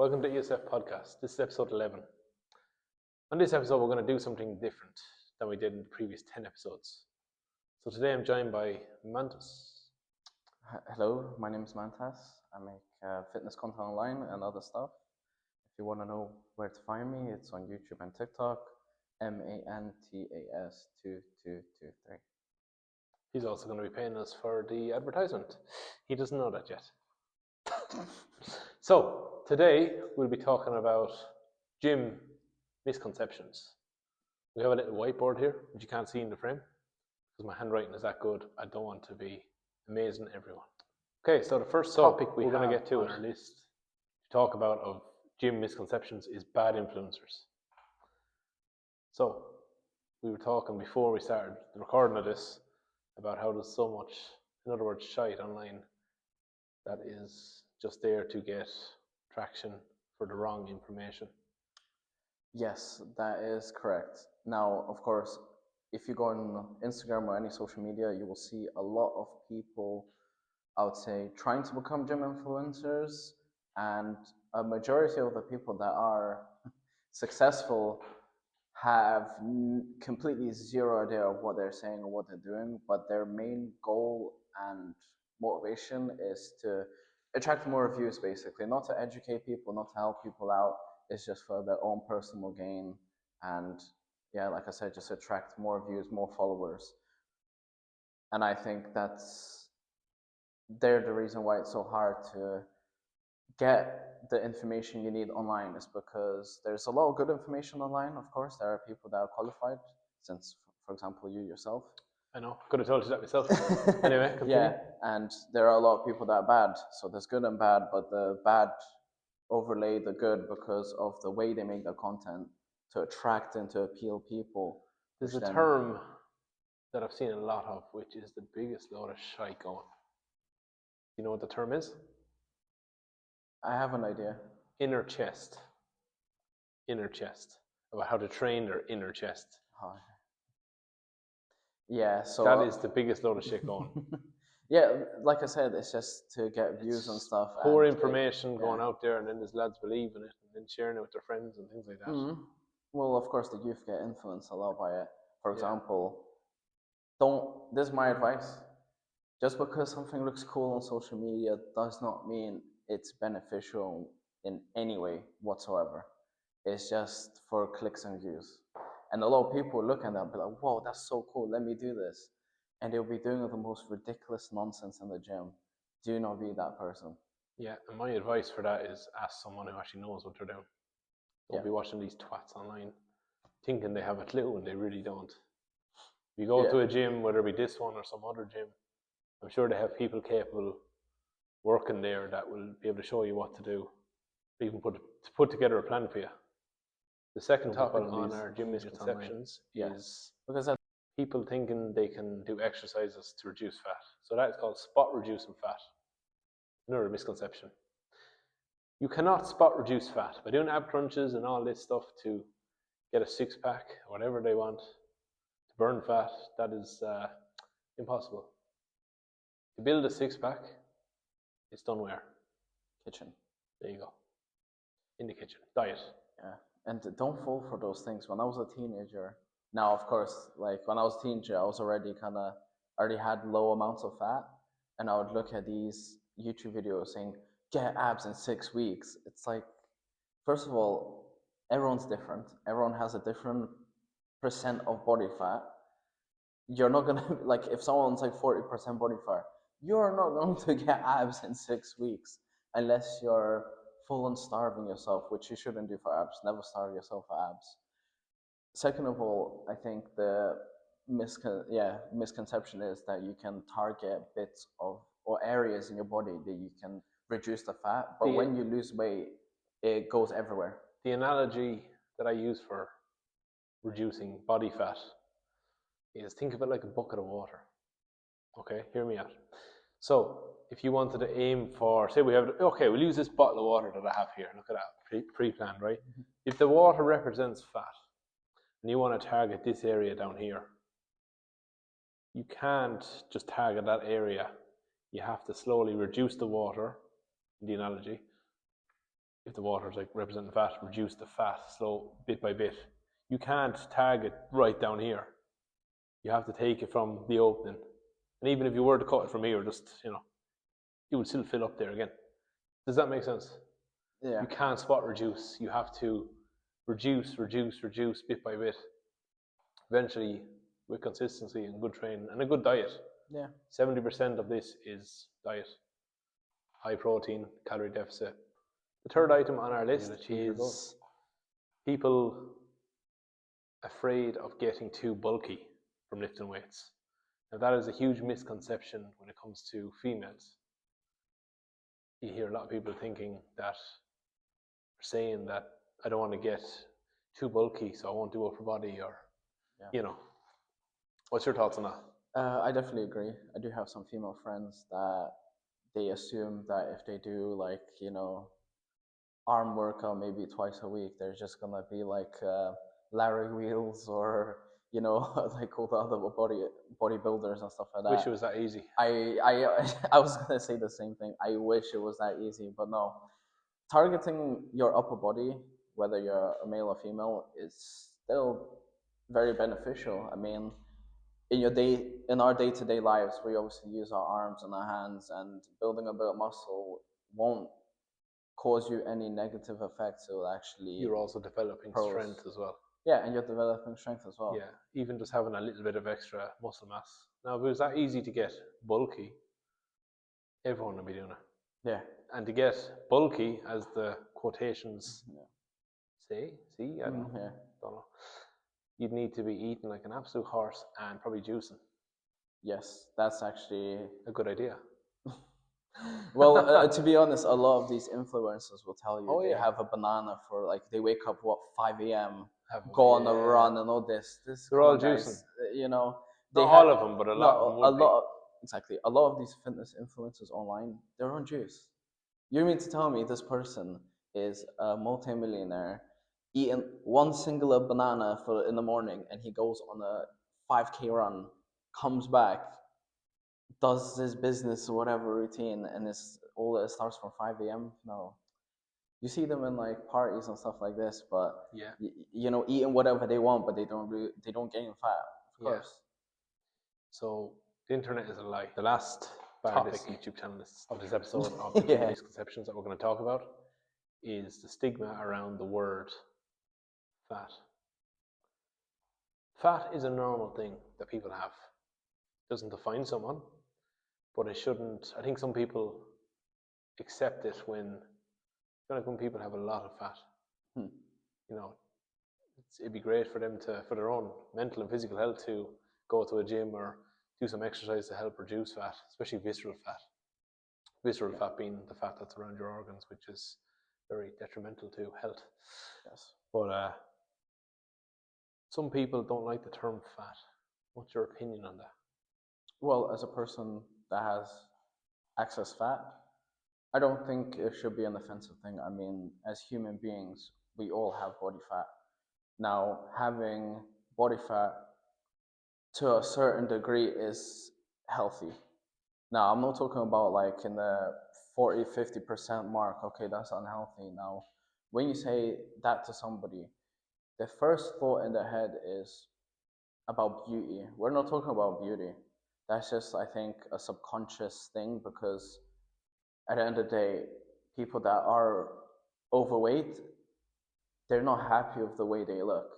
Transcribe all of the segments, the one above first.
Welcome to ESF Podcast. This is episode 11. On this episode, we're going to do something different than we did in the previous 10 episodes. So today I'm joined by Mantas. Hello, my name is Mantas. I make fitness content online and other stuff. If you want to know where to find me, it's on YouTube and TikTok, MANTAS2223. He's also going to be paying us for the advertisement. He doesn't know that yet. So today we'll be talking about gym misconceptions. We have a little whiteboard here, which you can't see in the frame because my handwriting is that good. I don't want to be amazing everyone. Okay, so the first topic we're going to get to on our list to talk about of gym misconceptions is bad influencers. So we were talking before we started the recording of this about how there's so much, in other words, shite online that is just there to get traction for the wrong information. Yes, that is correct. Now, of course, if you go on Instagram or any social media, you will see a lot of people, I would say, trying to become gym influencers, and a majority of the people that are successful have completely zero idea of what they're saying or what they're doing, but their main goal and motivation is to attract more views, basically, not to educate people, not to help people out. It's just for their own personal gain, and yeah, like I said, just attract more views, more followers. And I think they're the reason why it's so hard to get the information you need online, is because there's a lot of good information online. Of course, there are people that are qualified, since, for example, you yourself. I know, could have told you that myself. Anyway, continue. Yeah, and there are a lot of people that are bad. So there's good and bad, but the bad overlay the good because of the way they make their content to attract and to appeal people. There's a term that I've seen a lot of, which is the biggest load of shite going. You know what the term is? I have an idea. Inner chest. Inner chest. About how to train their inner chest. Oh. Yeah, so that is the biggest load of shit going. Yeah, like I said, it's just to get views and stuff. Poor information going out there, and then there's lads believing it and then sharing it with their friends and things like that. Mm-hmm. Well, of course, the youth get influenced a lot by it. For example, this is my advice. Just because something looks cool on social media does not mean it's beneficial in any way whatsoever. It's just for clicks and views. And a lot of people look at that and be like, whoa, that's so cool, let me do this. And they'll be doing the most ridiculous nonsense in the gym. Do not be that person. Yeah, and my advice for that is ask someone who actually knows what they're doing. Don't be watching these twats online thinking they have a clue and they really don't. If you go to a gym, whether it be this one or some other gym, I'm sure they have people capable working there that will be able to show you what to do, or even put together a plan for you. The second topic on our gym misconceptions is because people thinking they can do exercises to reduce fat. So that is called spot reducing fat. Another misconception. You cannot spot reduce fat by doing ab crunches and all this stuff to get a six-pack or whatever they want to burn fat. That is impossible. To build a six-pack, it's done where? Kitchen. There you go. In the kitchen. Diet. Yeah. And don't fall for those things. When I was a teenager, now, of course, like when I was a teenager, I was already had low amounts of fat. And I would look at these YouTube videos saying, get abs in 6 weeks. It's like, first of all, everyone's different. Everyone has a different percent of body fat. You're not going to, like, if someone's like 40% body fat, you're not going to get abs in 6 weeks unless you're full on starving yourself, which you shouldn't do for abs. Never starve yourself for abs. Second of all, I think the misconception is that you can target bits of or areas in your body that you can reduce the fat, but when you lose weight, it goes everywhere. The analogy that I use for reducing body fat is think of it like a bucket of water. Okay, hear me out. So if you wanted to aim for, say we'll use this bottle of water that I have here. Look at that, pre-planned, right? Mm-hmm. If the water represents fat and you want to target this area down here, you can't just target that area. You have to slowly reduce the water, in the analogy, if the water's like representing fat, reduce the fat slow bit by bit. You can't target right down here. You have to take it from the opening. And even if you were to cut it from here, just, you would still fill up there again. Does that make sense? Yeah. You can't spot reduce. You have to reduce bit by bit. Eventually, with consistency and good training and a good diet. Yeah. 70% of this is diet. High protein, calorie deficit. The third item on our list is people afraid of getting too bulky from lifting weights. Now that is a huge misconception when it comes to females. You hear a lot of people thinking that, saying that I don't want to get too bulky, so I won't do upper body, or, What's your thoughts on that? I definitely agree. I do have some female friends that they assume that if they do like, arm workout maybe twice a week, they're just gonna be like Larry Wheels or like all the other bodybuilders and stuff like that. Wish it was that easy. I was gonna say the same thing. I wish it was that easy, but no. Targeting your upper body, whether you're a male or female, is still very beneficial. I mean, in our day-to-day lives, we obviously use our arms and our hands, and building a bit of muscle won't cause you any negative effects. It will actually. You're also developing strength as well. Yeah, and you're developing strength as well. Yeah, even just having a little bit of extra muscle mass. Now, if it was that easy to get bulky, everyone would be doing it. Yeah. And to get bulky, as the quotations say, I don't know. You'd need to be eating like an absolute horse and probably juicing. Yes, that's actually a good idea. Well, to be honest, a lot of these influencers will tell you they have a banana for like they wake up 5 a.m. go on a run and all this. They're all juicing. Not all of them, but a lot of them would be. Exactly. A lot of these fitness influencers online, they're on juice. You mean to tell me this person is a multimillionaire eating one singular banana in the morning, and he goes on a 5K run, comes back, does his business or whatever routine, and it starts from 5 a.m.? No. You see them in like parties and stuff like this, but eating whatever they want, but they don't gain fat, of course. So the internet is a lie. The last topic YouTube channel of this episode of the misconceptions that we're going to talk about is the stigma around the word fat. Fat is a normal thing that people have. It doesn't define someone, but it shouldn't. I think some people accept it when people have a lot of fat. It'd be great for them for their own mental and physical health, to go to a gym or do some exercise to help reduce fat, especially visceral fat. Visceral fat being the fat that's around your organs, which is very detrimental to health. Yes. But some people don't like the term fat. What's your opinion on that? Well, as a person that has excess fat, I don't think it should be an offensive thing. I mean, as human beings, we all have body fat. Now, having body fat to a certain degree is healthy. Now, I'm not talking about like in the 40-50% mark. Okay, that's unhealthy. Now, when you say that to somebody, the first thought in their head is about beauty. We're not talking about beauty. That's just, I think, a subconscious thing, because at the end of the day, people that are overweight, they're not happy with the way they look.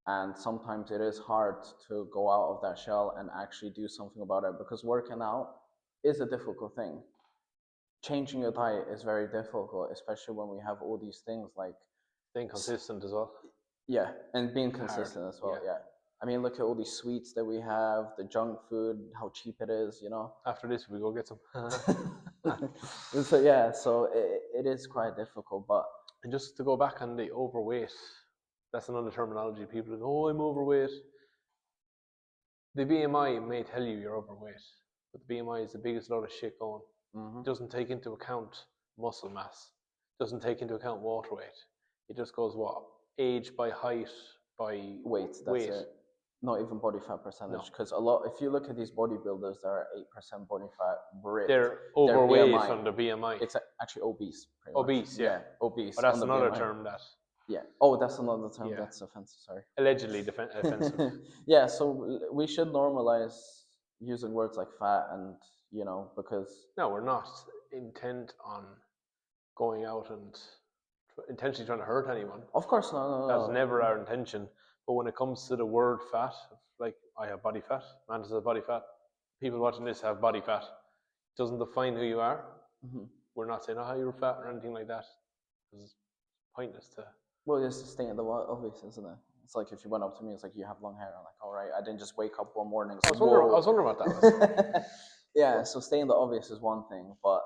And sometimes it is hard to go out of that shell and actually do something about it, because working out is a difficult thing. Changing your diet is very difficult, especially when we have all these things like being consistent as well. Yeah, and being consistent as well. Yeah. I mean, look at all these sweets that we have, the junk food, how cheap it is, After this, we go get some. So it is quite difficult, but. And just to go back on the overweight, that's another terminology. People go, "Oh, I'm overweight." The BMI may tell you you're overweight, but the BMI is the biggest load of shit going. It doesn't take into account muscle mass. It doesn't take into account water weight. It just goes age by height by weight. That's it. Not even body fat percentage, No. because a lot. If you look at these bodybuilders that are 8% body fat, ripped, They're their overweight BMI, on the BMI. it's actually obese. Pretty much. Obese, yeah. Obese. But that's on the another BMI. term that Yeah. Oh, that's another term. Yeah. That's offensive. Sorry. allegedly offensive. Yeah. So we should normalize using words like fat, and because No, we're not intent on going out and intentionally trying to hurt anyone. of course no. That's never our intention. But when it comes to the word fat, like I have body fat, Mantis has body fat, people watching this have body fat. It doesn't define who you are. Mhm. We're not saying, oh, you're fat or anything like that. It's pointless to. Well, it's the state of the obvious, isn't it? It's like if you went up to me, it's like you have long hair. I'm like, all right, I didn't just wake up one morning. I was wondering what that was. Yeah, so stating the obvious is one thing, but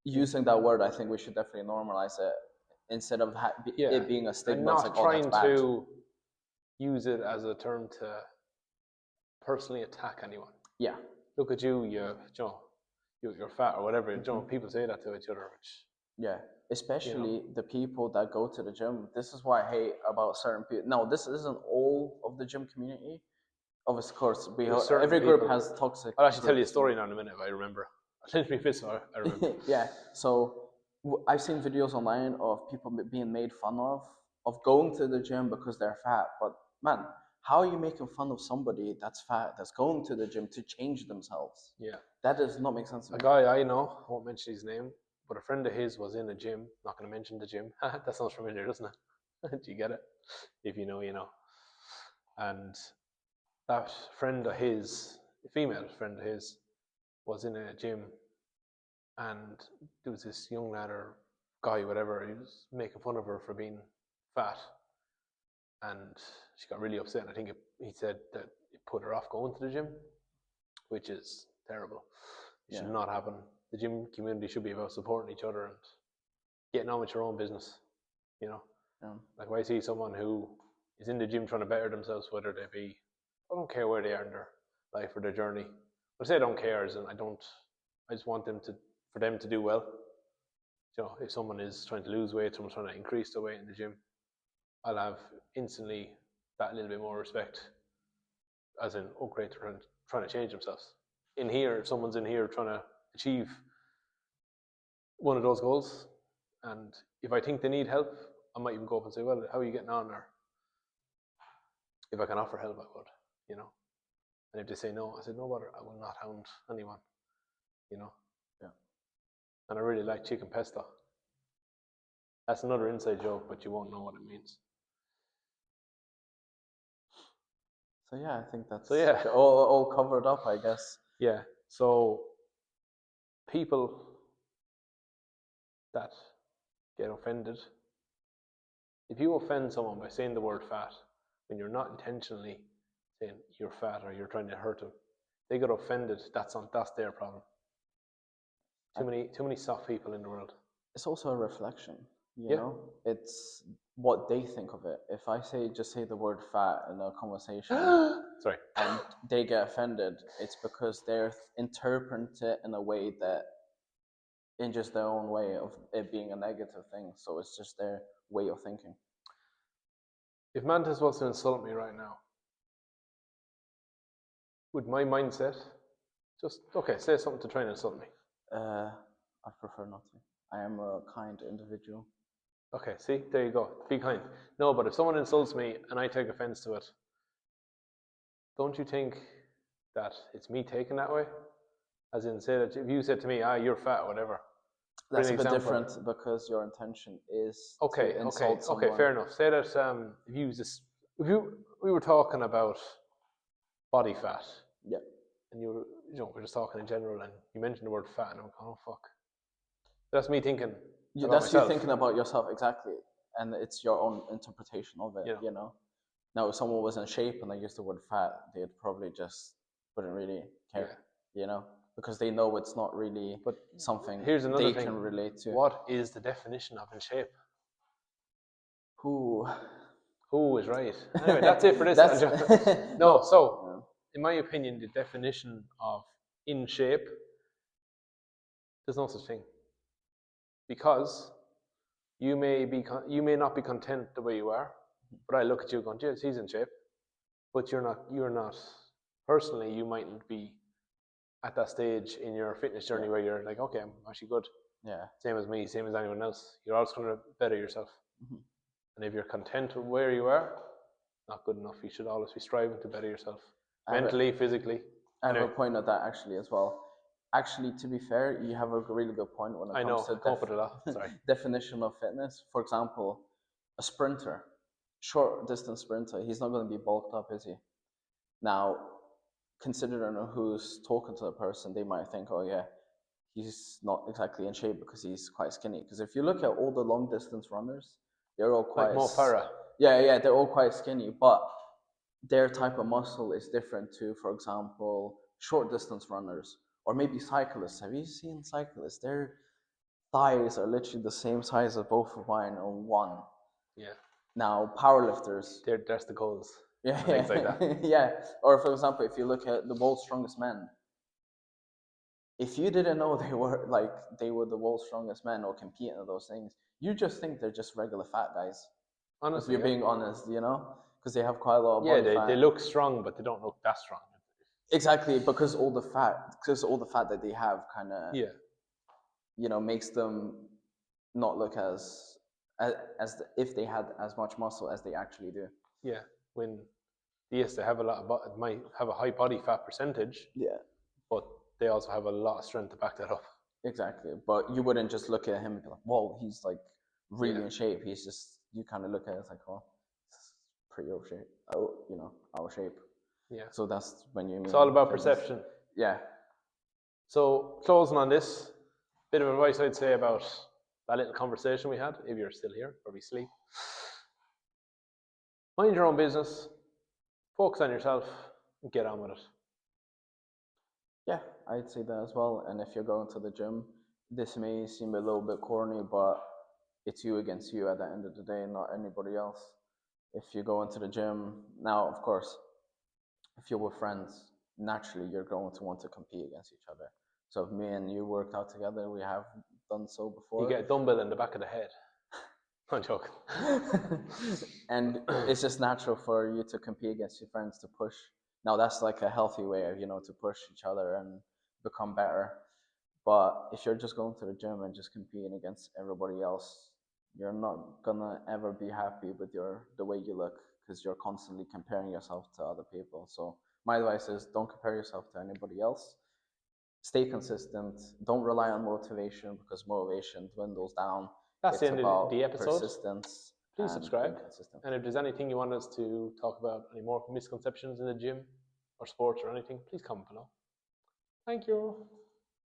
using that word, I think we should definitely normalize it instead of it being a stigma. And not it's like, trying that's bad. to use it as a term to personally attack anyone. Yeah. Look at you, you're fat or whatever. People say that to each other. Yeah, especially the people that go to the gym. This is why I hate about certain people. No, this isn't all of the gym community. Of course, every group has toxic. I'll actually tell you a story now in a minute if I remember. I remember. Yeah, so I've seen videos online of people being made fun of going to the gym because they're fat. But man, how are you making fun of somebody that's fat, that's going to the gym to change themselves? Yeah. That does not make sense to me. A guy I know, I won't mention his name, but a friend of his was in a gym. Not going to mention the gym. That sounds familiar, doesn't it? Do you get it? If you know, you know. And that friend of his, a female friend of his, was in a gym, and there was this young lad or guy, whatever, he was making fun of her for being fat, and she got really upset. I think he said that it put her off going to the gym, which is terrible. It should not happen. The gym community should be about supporting each other and getting on with your own business. Like when I see someone who is in the gym trying to better themselves, whether they be, I don't care where they are in their life or their journey. But I say I don't care, as in I just want for them to do well. If someone is trying to lose weight, someone's trying to increase their weight in the gym, I'll have instantly that little bit more respect, as in, oh great, they're trying to change themselves. In here, if someone's in here trying to achieve one of those goals, and if I think they need help, I might even go up and say, well, how are you getting on? Or if I can offer help, I would, And if they say no, I said, no bother, I will not hound anyone, Yeah. And I really like chicken pesto. That's another inside joke, but you won't know what it means. So yeah, I think that's all covered up, I guess. Yeah. So people that get offended, if you offend someone by saying the word fat, when you're not intentionally saying you're fat or you're trying to hurt them, they get offended. That's their problem. Too many soft people in the world. It's also a reflection, you know. It's what they think of it. If I just say the word fat in a conversation, sorry, and they get offended, it's because they're interpreting it in a way that, in just their own way of it being a negative thing. So it's just their way of thinking. If Mantis was to insult me right now, would my mindset just say something to try and insult me? I prefer not to. I am a kind individual. Okay, see, there you go. Be kind. No, but if someone insults me and I take offense to it, don't you think that it's me taking that way? As in, say that if you said to me, you're fat, whatever. That's a bit different because your intention is to insult someone. Okay, fair enough. Say that we were talking about body fat. Yeah. And we're just talking in general, and you mentioned the word fat, and I'm like, oh fuck. That's me thinking. That's you thinking about yourself, exactly, and it's your own interpretation of it. Now, if someone was in shape and they used the word fat, they'd probably just wouldn't really care. Because they know it's not really something they can relate to. What is the definition of in shape? Who is right? Anyway, that's it for this. In my opinion, the definition of in shape, there's no such thing. Because you may not be content the way you are, but I look at you going, yes, he's in shape. but you're not personally, you mightn't be at that stage in your fitness journey where you're like, okay, I'm actually good. Yeah. Same as me, same as anyone else. You're always going to better yourself. Mhm. And if you're content with where you are, not good enough. You should always be striving to better yourself, I have a- mentally, physically. I have Anyway, a point on that actually as well. Actually, to be fair, you have a really good point when it I know, comes to I come up with a lot. Sorry. definition of fitness. For example, a sprinter, short distance sprinter, he's not going to be bulked up, is he? Now, considering who's talking to the person, they might think, oh yeah, he's not exactly in shape because he's quite skinny. Because if you look at all the long distance runners, they're all quite Like Mo Farah. yeah, they're all quite skinny, but their type of muscle is different to, for example, short distance runners or maybe cyclists. Have you seen cyclists? Their thighs are literally the same size as both of mine on one. Yeah. Now, powerlifters. There's the goals. Yeah, and things like that. yeah. Or for example, if you look at the world's strongest men, if you didn't know they were the world's strongest men or competing in those things, you just think they're just regular fat guys. Honestly, if you're being honest, because they have quite a lot of body fat. they look strong, but they don't look that strong. Exactly, because all the fat that they have kind of makes them not look as if they had as much muscle as they actually do. Yeah, when yes, they have might have a high body fat percentage. Yeah, but they also have a lot of strength to back that up. Exactly, but you wouldn't just look at him and be like, "Whoa, he's like really in shape." He's just you kind of look at it like, "Oh, it's pretty out of shape." Out of shape. Yeah. So that's when you mean. It's all about fitness. perception. Yeah. So closing on this, bit of advice I'd say about that little conversation we had. If you're still here, probably sleep. Mind your own business. Focus on yourself. And get on with it. Yeah, I'd say that as well. And if you're going to the gym, this may seem a little bit corny, but it's you against you at the end of the day, not anybody else. If you go into the gym, now, of course, if you're with friends, naturally you're going to want to compete against each other. So if me and you worked out together, we have done so before. You get a dumbbell in the back of the head. I'm joking. And it's just natural for you to compete against your friends to push. Now that's like a healthy way of, to push each other and become better. But if you're just going to the gym and just competing against everybody else, you're not gonna ever be happy with the way you look because you're constantly comparing yourself to other people. So my advice is don't compare yourself to anybody else. Stay consistent. Don't rely on motivation because motivation dwindles down. That's the end of the episode. Persistence. Please subscribe. And if there's anything you want us to talk about, any more misconceptions in the gym or sports or anything, please comment below. Thank you.